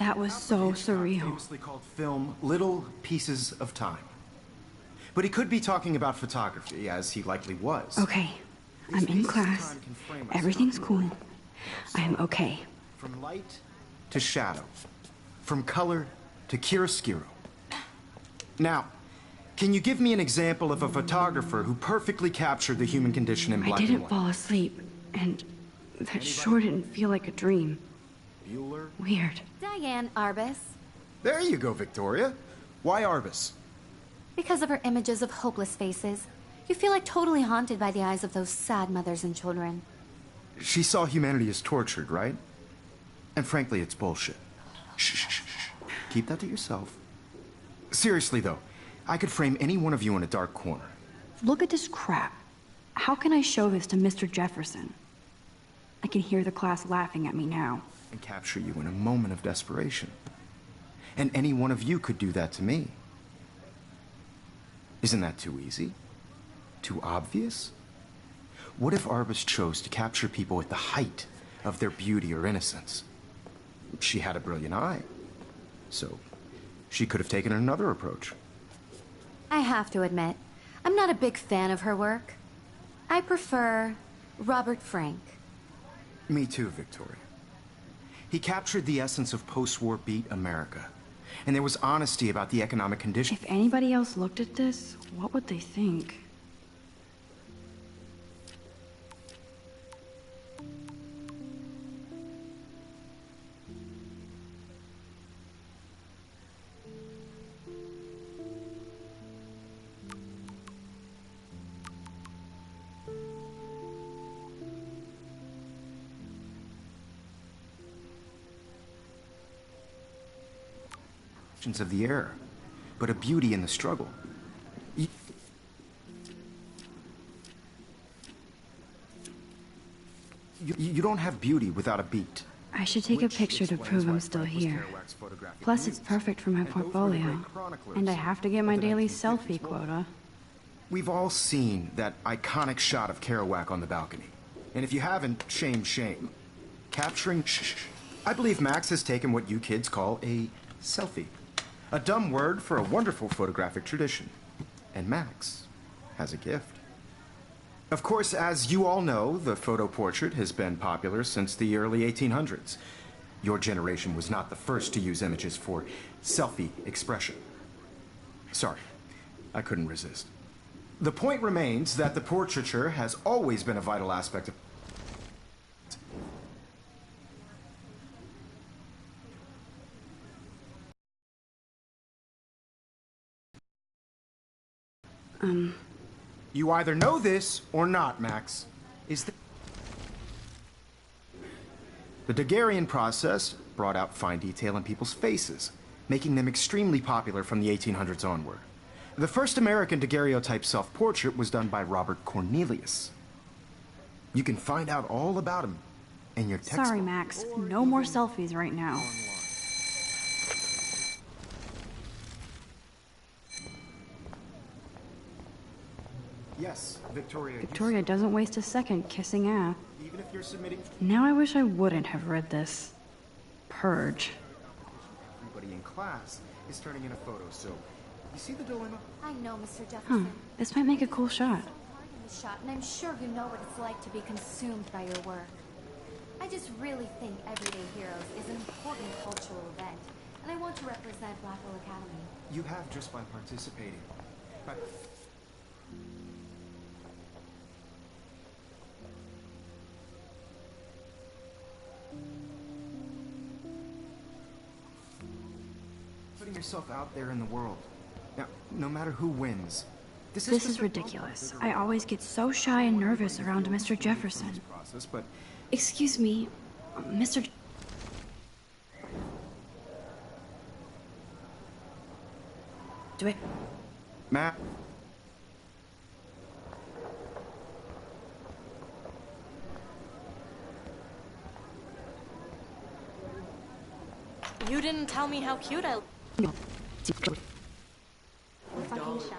That was so surreal. Famously called film Little Pieces of Time. But he could be talking about photography, as he likely was. Okay, I'm in class. Everything's cool. I'm okay. From light to shadow. From color to chiaroscuro. Now, can you give me an example of a photographer who perfectly captured the human condition in black and white? I didn't fall asleep, and that sure didn't feel like a dream. Bueller? Weird. Diane Arbus. There you go, Victoria. Why Arbus? Because of her images of hopeless faces. You feel like totally haunted by the eyes of those sad mothers and children. She saw humanity as tortured, right? And frankly, it's bullshit. Shh, shh, shh, shh. Keep that to yourself. Seriously, though, I could frame any one of you in a dark corner. Look at this crap. How can I show this to Mr. Jefferson? I can hear the class laughing at me now. And capture you in a moment of desperation. And any one of you could do that to me. Isn't that too easy? Too obvious? What if Arbus chose to capture people at the height of their beauty or innocence? She had a brilliant eye. So, she could have taken another approach. I have to admit, I'm not a big fan of her work. I prefer Robert Frank. Me too, Victoria. He captured the essence of post-war beat America. And there was honesty about the economic conditions. If anybody else looked at this, what would they think? Of the era, but a beauty in the struggle. You don't have beauty without a beat. I should take a picture to prove I'm still here. Plus, it's perfect for my portfolio. And I have to get my daily selfie quota. We've all seen that iconic shot of Kerouac on the balcony. And if you haven't, shame, shame. Capturing... I believe Max has taken what you kids call a selfie. A dumb word for a wonderful photographic tradition. And Max has a gift. Of course, as you all know, the photo portrait has been popular since the early 1800s. Your generation was not the first to use images for selfie expression. Sorry, I couldn't resist. The point remains that the portraiture has always been a vital aspect of... You either know this or not, Max. The Daguerrean process brought out fine detail in people's faces, making them extremely popular from the 1800s onward. The first American daguerreotype self-portrait was done by Robert Cornelius. You can find out all about him in your textbook. Sorry, Max. No more selfies right now. Yes, Victoria. Victoria doesn't waste a second kissing ass. Even if you're submitting... Now I wish I wouldn't have read this. Purge. Everybody in class is turning in a photo, so... You see the dilemma? I know, Mr. Jefferson. This might make a cool shot. Hard in the shot, and I'm sure you know what it's like to be consumed by your work. I just really think Everyday Heroes is an important cultural event, and I want to represent Blackwell Academy. You have just by participating. But... putting yourself out there in the world. Now, no matter who wins, this is ridiculous. I always get so shy and nervous around Mr. Jefferson. Excuse me, Mr. Do I... Matt? You didn't tell me how cute I... Fucking shot.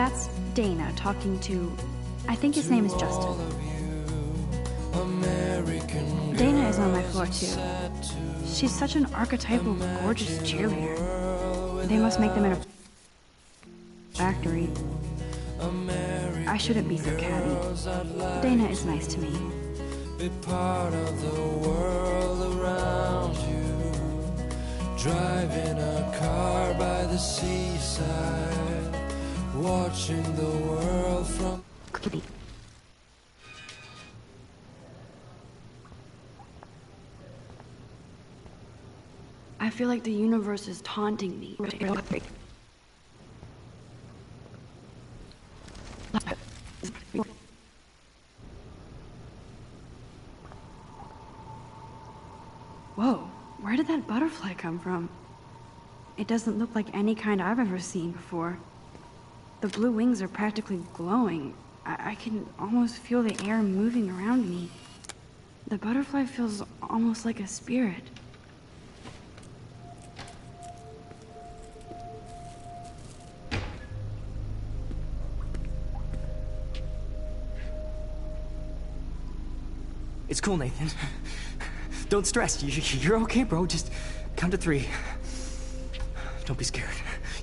That's Dana talking to... I think his name is Justin. Dana is on my floor too. She's such an archetypal, gorgeous cheerleader. They must make them in a factory. I shouldn't be so catty. Dana is nice to me. Be part of the world around you. Driving a car by the seaside, watching the world from... I feel like the universe is taunting me. Whoa, where did that butterfly come from? It doesn't look like any kind I've ever seen before. The blue wings are practically glowing. I can almost feel the air moving around me. The butterfly feels almost like a spirit. It's cool, Nathan. Don't stress. You're okay, bro. Just count to 3. Don't be scared.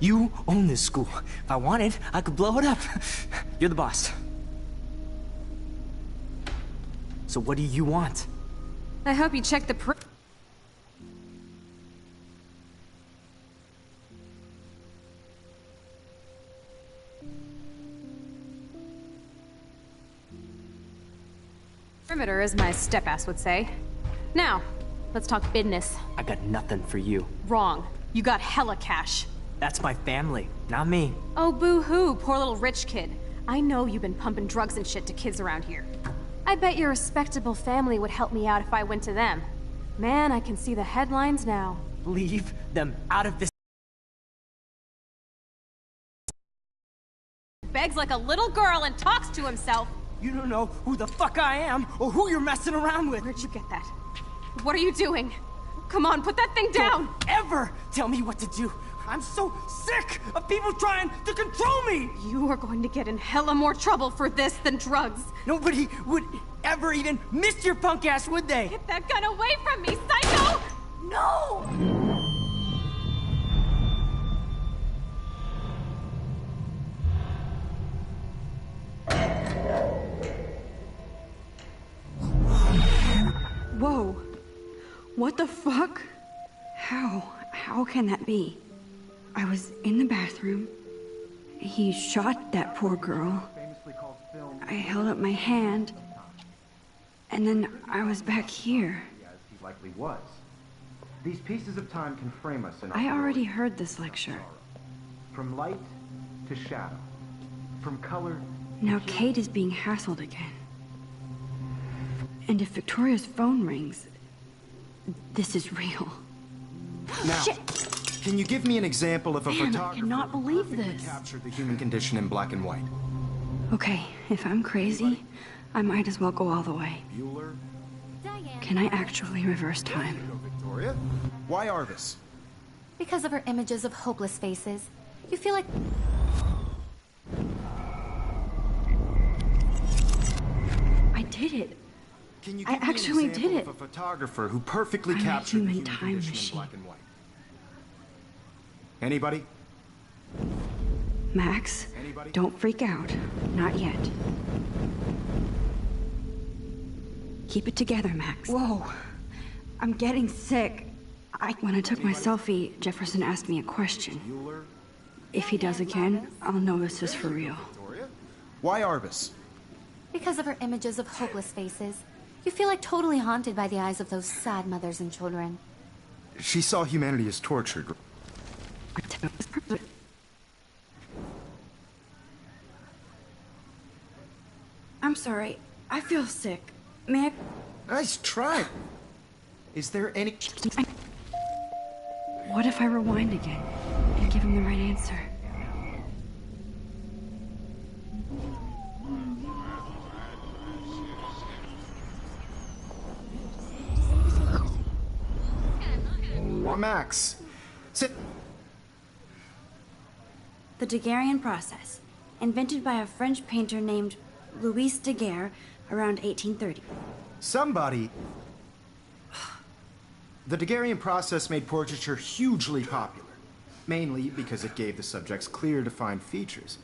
You own this school. If I wanted, I could blow it up. You're the boss. So what do you want? I hope you check the perimeter, as my step-ass would say. Now, let's talk business. I got nothing for you. Wrong. You got hella cash. That's my family, not me. Oh, boo-hoo, poor little rich kid. I know you've been pumping drugs and shit to kids around here. I bet your respectable family would help me out if I went to them. Man, I can see the headlines now. Leave them out of this. Begs like a little girl and talks to himself. You don't know who the fuck I am or who you're messing around with. Where'd you get that? What are you doing? Come on, put that thing down! Don't ever tell me what to do. I'm so sick of people trying to control me! You are going to get in hella more trouble for this than drugs. Nobody would ever even miss your punk ass, would they? Get that gun away from me, psycho! No! Whoa. What the fuck? How can that be? I was in the bathroom. He shot that poor girl. I held up my hand. And then I was back here. As he likely was. These pieces of time can frame us in... I already heard this lecture. From light to shadow. From color... Now Kate is being hassled again. And if Victoria's phone rings, this is real. Now, Shit. Can you give me an example of a Man, I photographer cannot who believe perfectly this. captured the human condition in black and white? Okay, if I'm crazy, I might as well go all the way. Bueller? Diane. Can I actually reverse time? Victoria? Why Arvis? Because of her images of hopeless faces. You feel like... I did it. Can you I give me actually an example did it. of a photographer who perfectly I'm a captured the human human time condition machine. in black and white? Anybody? Max, Anybody? don't freak out. Not yet. Keep it together, Max. Whoa. I'm getting sick. When I took my selfie, Jefferson asked me a question. Bueller? If he does again, I'll know this is for real. Victoria? Why Arvis? Because of her images of hopeless faces. You feel like totally haunted by the eyes of those sad mothers and children. She saw humanity as tortured. I'm sorry. I feel sick. May I... Nice try. Is there any... What if I rewind again and give him the right answer? Max, sit. The Daguerrean process. invented by a French painter named Louis Daguerre around 1830. Somebody... The Daguerrean process made portraiture hugely popular, mainly because it gave the subjects clear, defined features.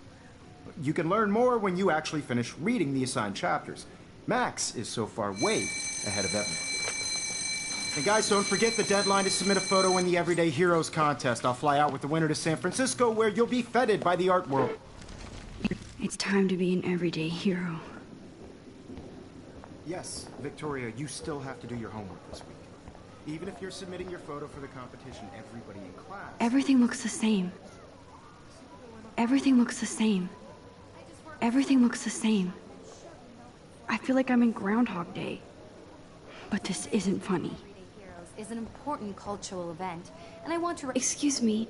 You can learn more when you actually finish reading the assigned chapters. Max is so far way ahead of everyone. And guys, don't forget the deadline to submit a photo in the Everyday Heroes contest. I'll fly out with the winner to San Francisco, where you'll be feted by the art world. It's time to be an everyday hero. Yes, Victoria, you still have to do your homework this week. Even if you're submitting your photo for the competition, everybody in class... Everything looks the same. Everything looks the same. Everything looks the same. I feel like I'm in Groundhog Day. But this isn't funny. Everyday Heroes is an important cultural event, and I want to... Excuse me.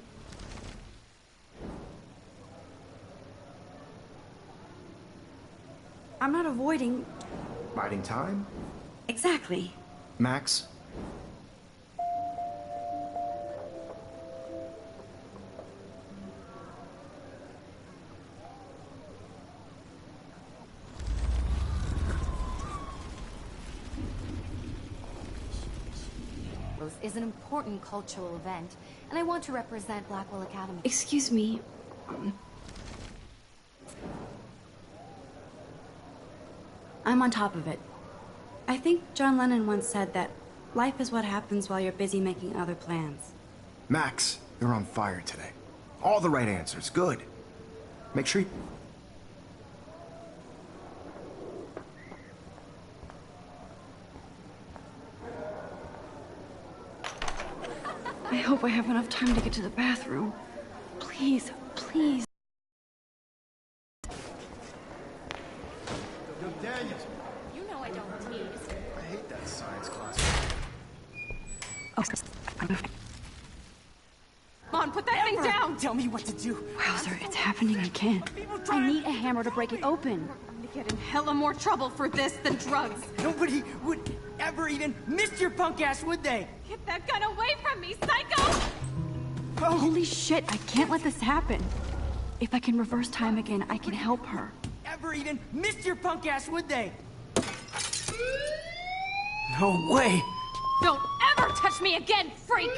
I'm not avoiding... Biding time? Exactly. Max? is an important cultural event, and I want to represent Blackwell Academy. Excuse me. I'm on top of it. I think John Lennon once said that life is what happens while you're busy making other plans. Max, you're on fire today. All the right answers. Good. Make sure you... I hope I have enough time to get to the bathroom. Please, please. Yo, Daniel. You know I don't tease. I hate that science class. Oh, Come on, put that thing down! Tell me what to do. Wowzer, it's happening again. I need a hammer to break it open. I'm gonna get in hella more trouble for this than drugs. Nobody would ever even miss your punk ass, would they? Get that gun away from me, psycho! Holy shit, I can't let this happen. If I can reverse time again, I can help her. Ever even miss your punk ass, would they? No way! Don't ever touch me again, freak!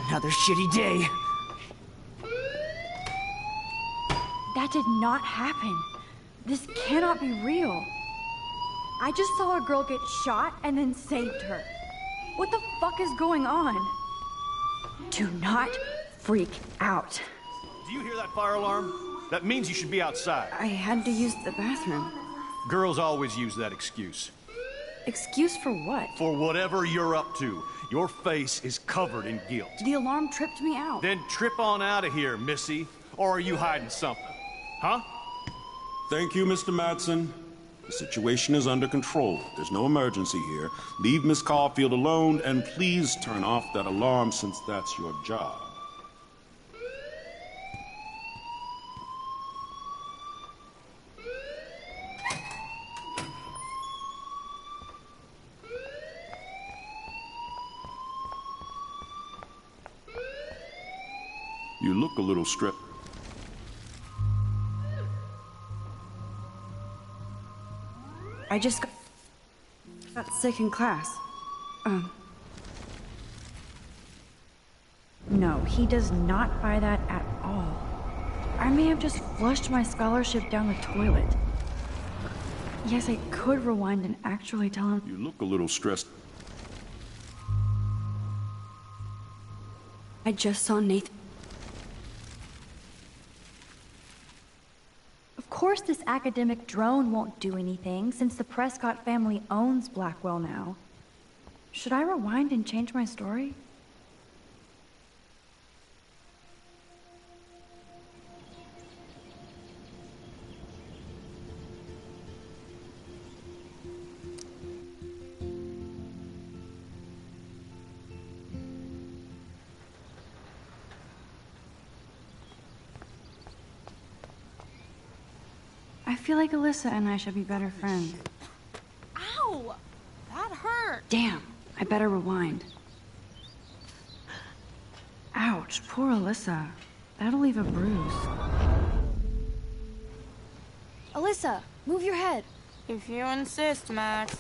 Another shitty day. That did not happen. This cannot be real. I just saw a girl get shot and then saved her. What the fuck is going on? Do not freak out. Do you hear that fire alarm? That means you should be outside. I had to use the bathroom. Girls always use that excuse. Excuse for what? For whatever you're up to, your face is covered in guilt. The alarm tripped me out. Then trip on out of here, Missy. Or are you hiding something? Huh? Thank you, Mr. Madsen. The situation is under control. There's no emergency here. Leave Miss Caulfield alone, and please turn off that alarm since that's your job. You look a little stressed. I just got sick in class. No, he does not buy that at all. I may have just flushed my scholarship down the toilet. Yes, I could rewind and actually tell him. You look a little stressed. I just saw Nathan. Of course this academic drone won't do anything, since the Prescott family owns Blackwell now. Should I rewind and change my story? I feel like Alyssa and I should be better friends. Ow! That hurt. Damn, I better rewind. Ouch, poor Alyssa. That'll leave a bruise. Alyssa, move your head. If you insist, Max.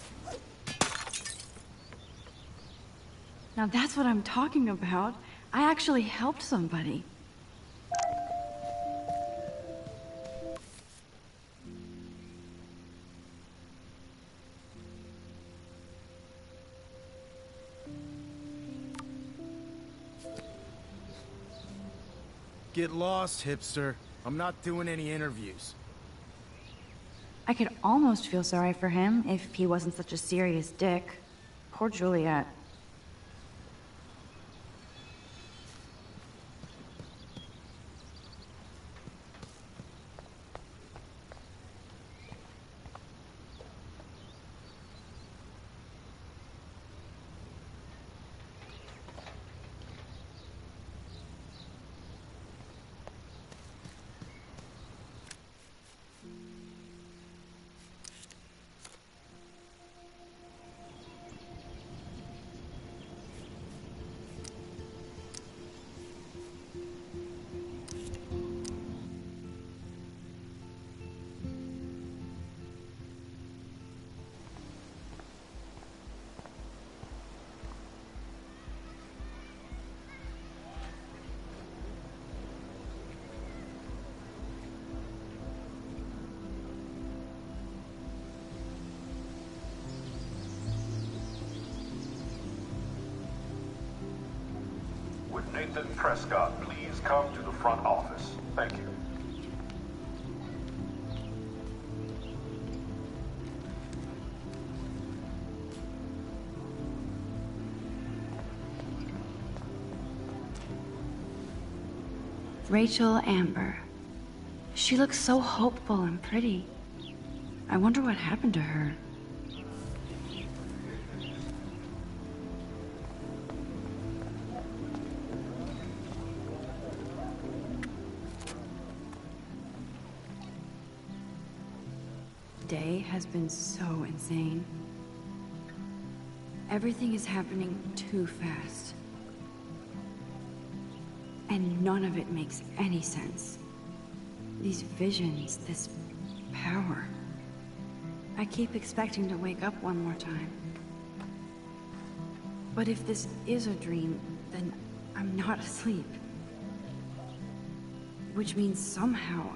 Now that's what I'm talking about. I actually helped somebody. Get lost, hipster. I'm not doing any interviews. I could almost feel sorry for him if he wasn't such a serious dick. Poor Juliet. Would Nathan Prescott please come to the front office? Thank you. Rachel Amber. She looks so hopeful and pretty. I wonder what happened to her. Day has been so insane. Everything is happening too fast. And none of it makes any sense. These visions, this power. I keep expecting to wake up one more time. But if this is a dream, then I'm not asleep. Which means somehow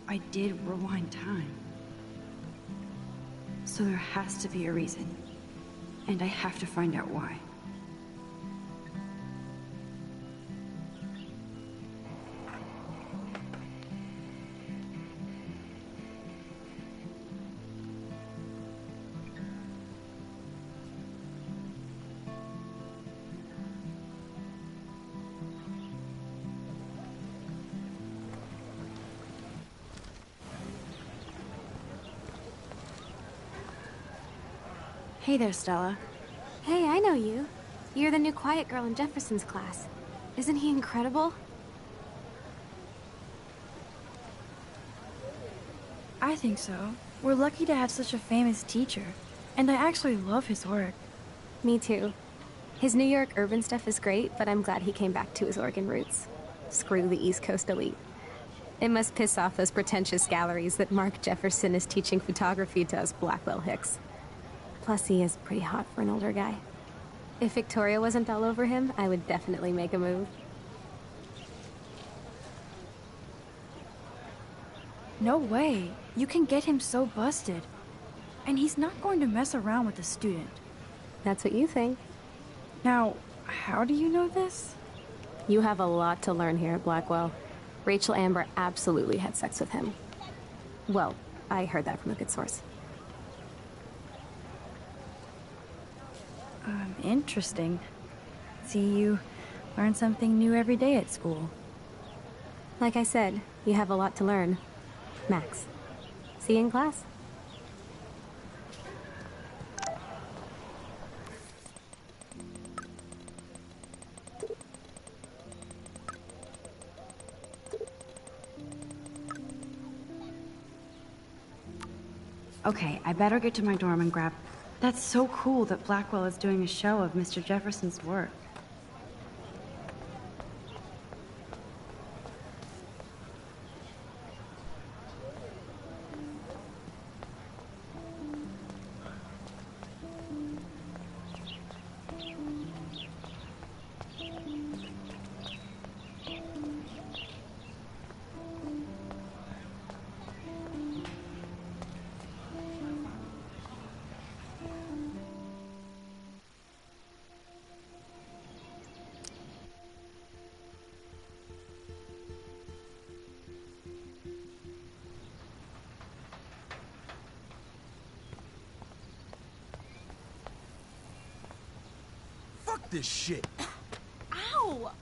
I did rewind time. So there has to be a reason. And I have to find out why. Hey there, Stella. Hey, I know you. You're the new quiet girl in Jefferson's class. Isn't he incredible? I think so. We're lucky to have such a famous teacher. And I actually love his work. Me too. His New York urban stuff is great, but I'm glad he came back to his Oregon roots. Screw the East Coast elite. It must piss off those pretentious galleries that Mark Jefferson is teaching photography to us Blackwell Hicks. Plus, he is pretty hot for an older guy. If Victoria wasn't all over him, I would definitely make a move. No way. You can get him so busted. And he's not going to mess around with a student. That's what you think. Now, how do you know this? You have a lot to learn here at Blackwell. Rachel Amber absolutely had sex with him. Well, I heard that from a good source. Interesting. See, you learn something new every day at school. Like I said, you have a lot to learn. Max, see you in class. Okay, I better get to my dorm and grab... That's so cool that Blackwell is doing a show of Mr. Jefferson's work. this shit. Ow!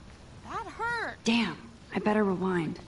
That hurt. Damn, I better rewind.